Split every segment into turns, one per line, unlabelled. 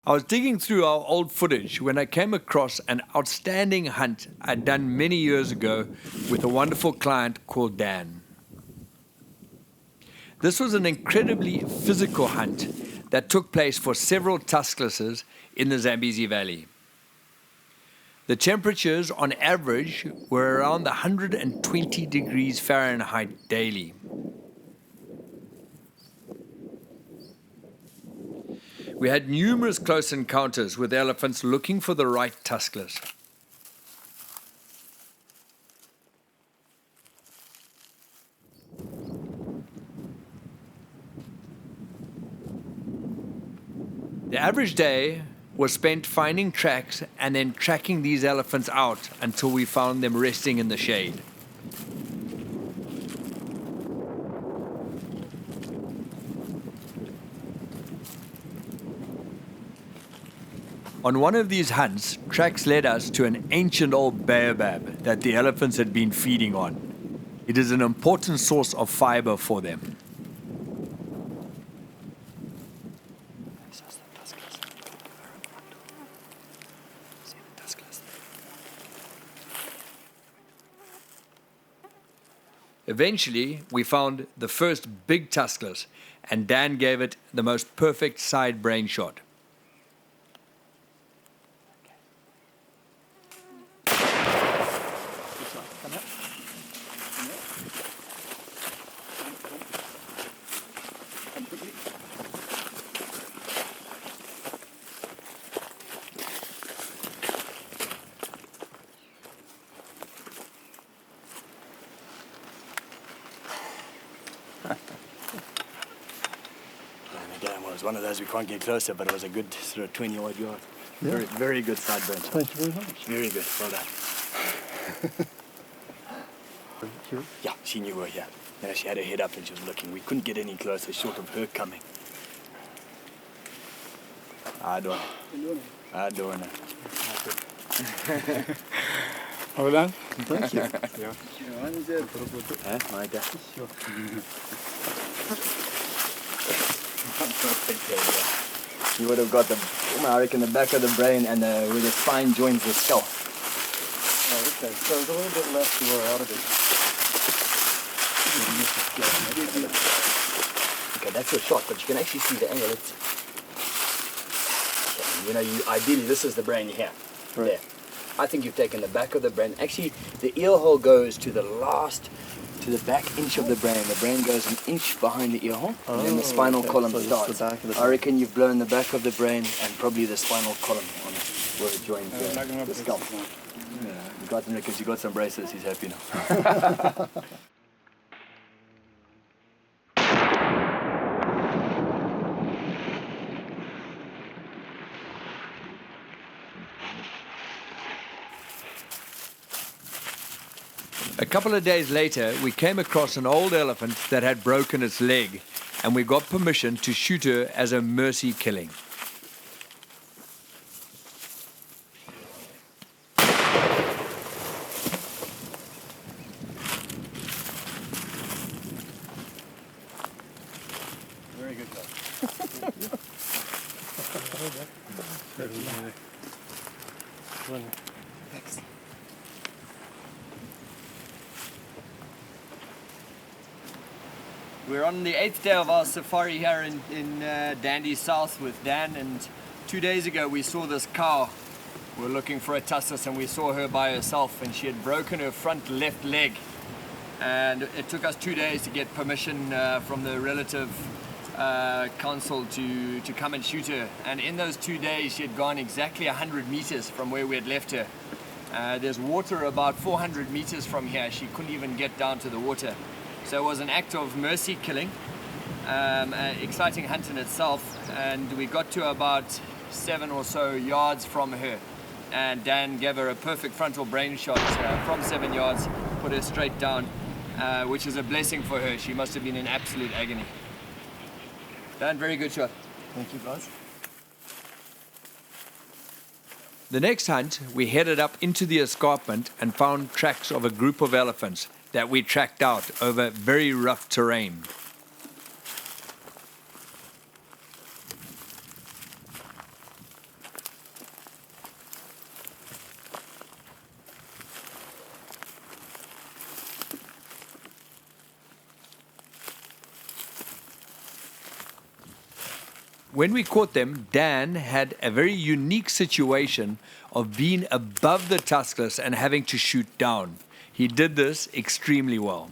I was digging through our old footage when I came across an outstanding hunt I'd done many years ago with a wonderful client called Dan. This was an incredibly physical hunt that took place for several tusklesses in the Zambezi Valley. The temperatures on average were around 120 degrees Fahrenheit daily. We had numerous close encounters with elephants looking for the right tuskless. The average day was spent finding tracks and then tracking these elephants out until we found them resting in the shade. On one of these hunts, tracks led us to an ancient old baobab that the elephants had been feeding on. It is an important source of fiber for them. Eventually, we found the first big tuskless, and Dan gave it the most perfect side brain shot.
Again, it was one of those we can't get closer, but it was a good sort of 20-odd yard.
Yeah.
Very good side branch.
Thank you very much.
Very good. Well done. Yeah, she knew we were here. No, she had her head up and she was looking. We couldn't get any closer short of her coming. I don't know.
Well done. Thank you.
You would have got I reckon, the back of the brain and where the spine joins the skull.
Oh, okay. So there's a little bit left to wear out of it.
Okay, that's your shot, but you can actually see the angle. Ideally, this is the brain you have.
Right.
There. I think you've taken the back of the brain. Actually, the ear hole goes to the back inch of the brain. The brain goes an inch behind the ear hole, and then the spinal column
so
starts.
the back of the
I reckon you've blown the back of the brain and probably the spinal column on it, where it joins the skull. Yeah, you got them because you got some braces. He's happy now.
A couple of days later, we came across an old elephant that had broken its leg, and we got permission to shoot her as a mercy killing.
Very good job.
Excellent.
We're on the 8th day of our safari here in Dandy South with Dan, and 2 days ago we saw this cow. We were looking for a tuskus and we saw her by herself, and she had broken her front left leg, and it took us 2 days to get permission from the relative council to come and shoot her. And in those 2 days she had gone exactly 100 meters from where we had left her. There's water about 400 meters from here. She couldn't even get down to the water. So it was an act of mercy killing, an exciting hunt in itself, and we got to about 7 or so yards from her, and Dan gave her a perfect frontal brain shot from 7 yards, put her straight down, which is a blessing for her. She must have been in absolute agony. Dan, very good shot.
Thank you, guys.
The next hunt, we headed up into the escarpment and found tracks of a group of elephants that we tracked out over very rough terrain. When we caught them, Dan had a very unique situation of being above the tuskless and having to shoot down. He did this extremely well.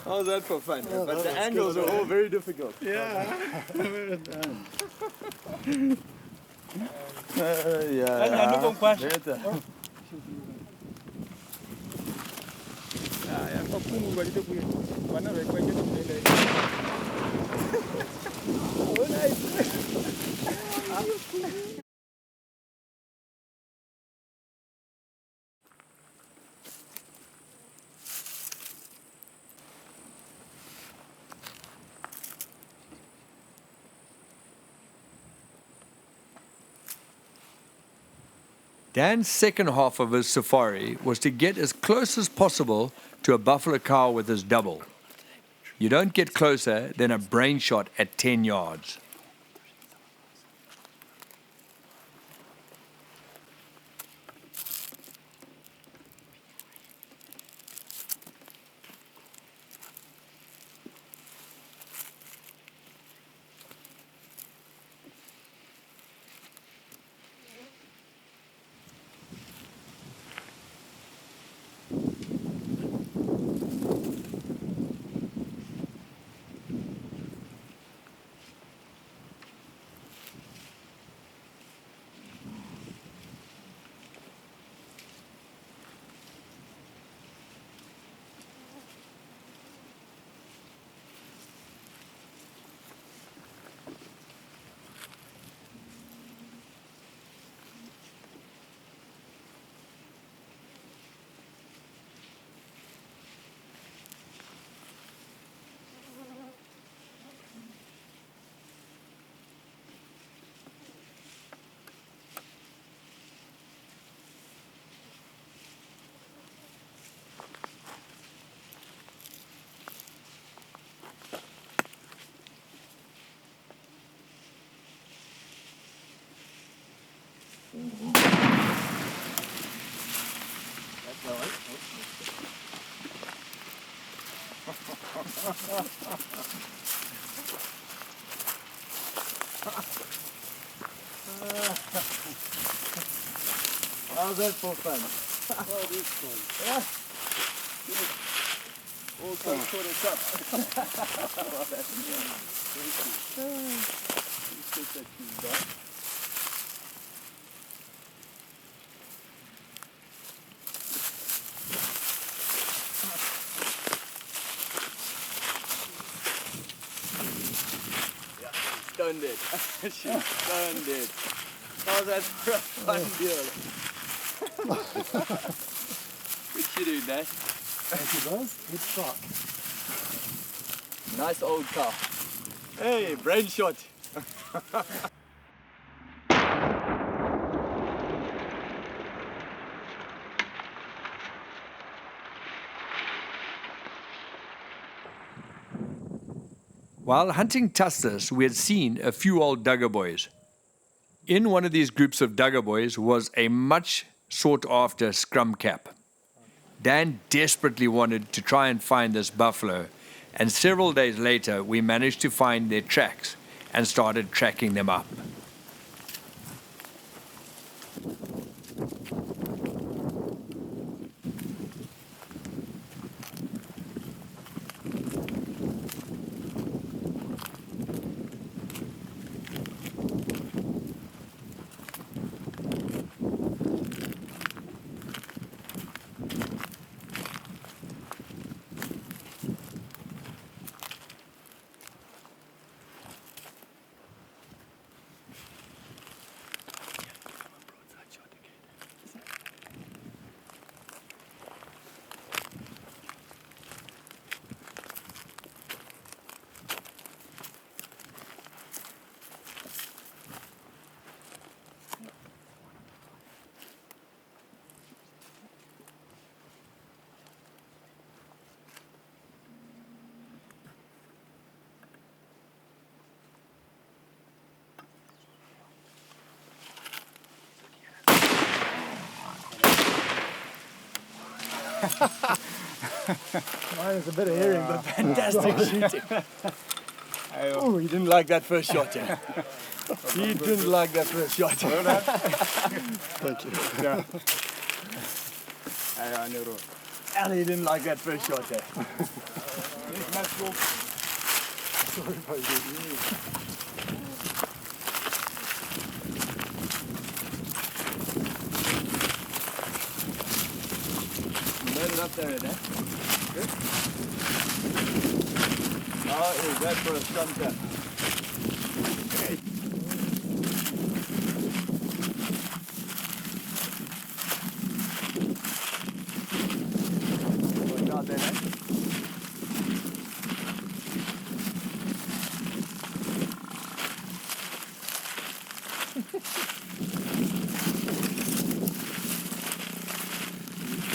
How's that for fun?
Oh,
but the
that's
angles
good.
are all very difficult.
Yeah. Well done. Better.
Dan's second half of his safari was to get as close as possible to a buffalo cow with his double. You don't get closer than a brain shot at 10 yards. How's that for fun?
Oh, this one.
All comes for the top. Stunned it. She stunned it. How's that for a fun deal? What you doing, Dad?
Thank you, boss. Good shot.
Nice old car. Hey, brain shot. While hunting tusslers, we had seen a few old Duggar boys. In one of these groups of Duggar boys was a much sought after scrum cap. Dan desperately wanted to try and find this buffalo, and several days later we managed to find their tracks and started tracking them up.
Mine is a bit of hearing, but
Fantastic shooting. Oh, he didn't like that first shot. Yeah. He didn't like that first shot.
thank you. Yeah.
And he didn't like that first shot. Yeah.
Sorry if I did.
Load it up there, eh? Good. How is that for a scrum cap? Great. Watch out there, eh?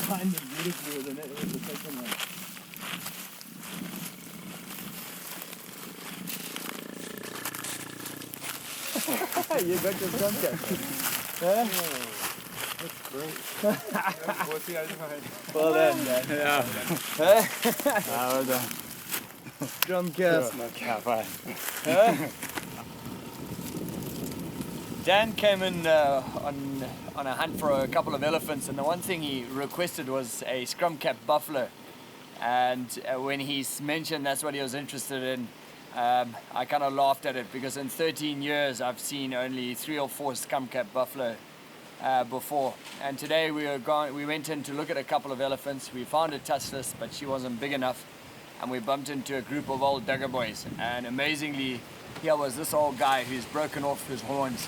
Timed it beautifully with the second one. You got your scrum cap. Huh?
That's great. We'll see how it's
Well done, man.
Yeah.
Huh?
Well done.
Scrum cap.
No cap, I.
Huh? Dan came in on a hunt for a couple of elephants, and the one thing he requested was a scrum cap buffalo. And when he mentioned that's what he was interested in, I kind of laughed at it, because in 13 years I've seen only 3 or 4 scrum cap buffalo before. And today we went in to look at a couple of elephants. We found a tussless, but she wasn't big enough, and we bumped into a group of old Duggar boys. And amazingly, here was this old guy who's broken off his horns,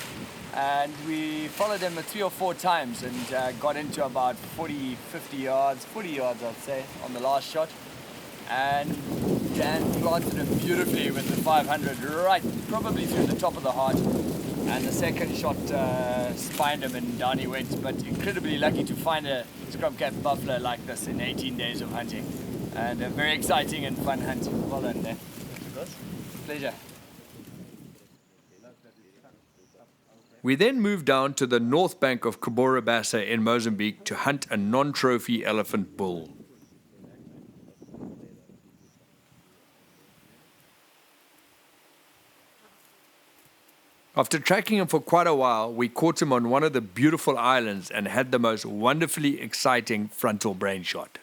and we followed him 3 or 4 times and got into about 40 yards I'd say on the last shot, and Dan planted him beautifully with the 500 right probably through the top of the heart, and the second shot spined him and down he went. But incredibly lucky to find a scrum cap buffalo like this in 18 days of hunting, and a very exciting and fun hunt. Well done, Dan. Pleasure.
We then moved down to the north bank of Cahora Bassa in Mozambique to hunt a non-trophy elephant bull. After tracking him for quite a while, we caught him on one of the beautiful islands and had the most wonderfully exciting frontal brain shot.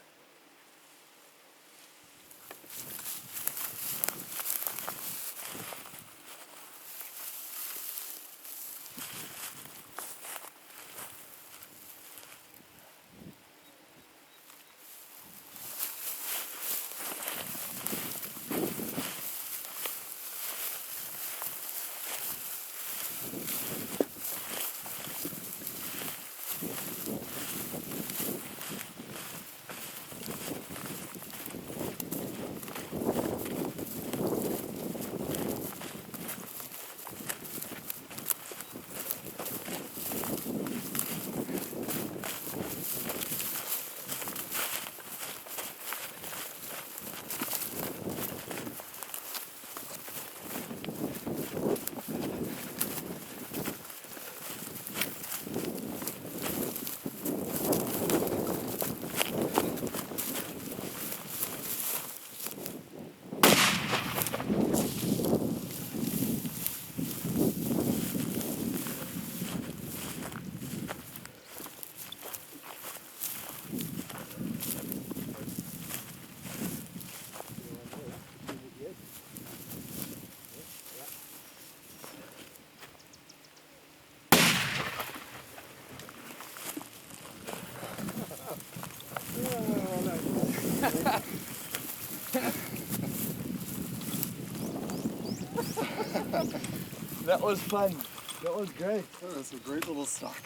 That was fun. That was great.
Oh, that's a great little stock.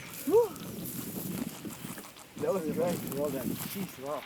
That was great. Well done. Jeez, wow.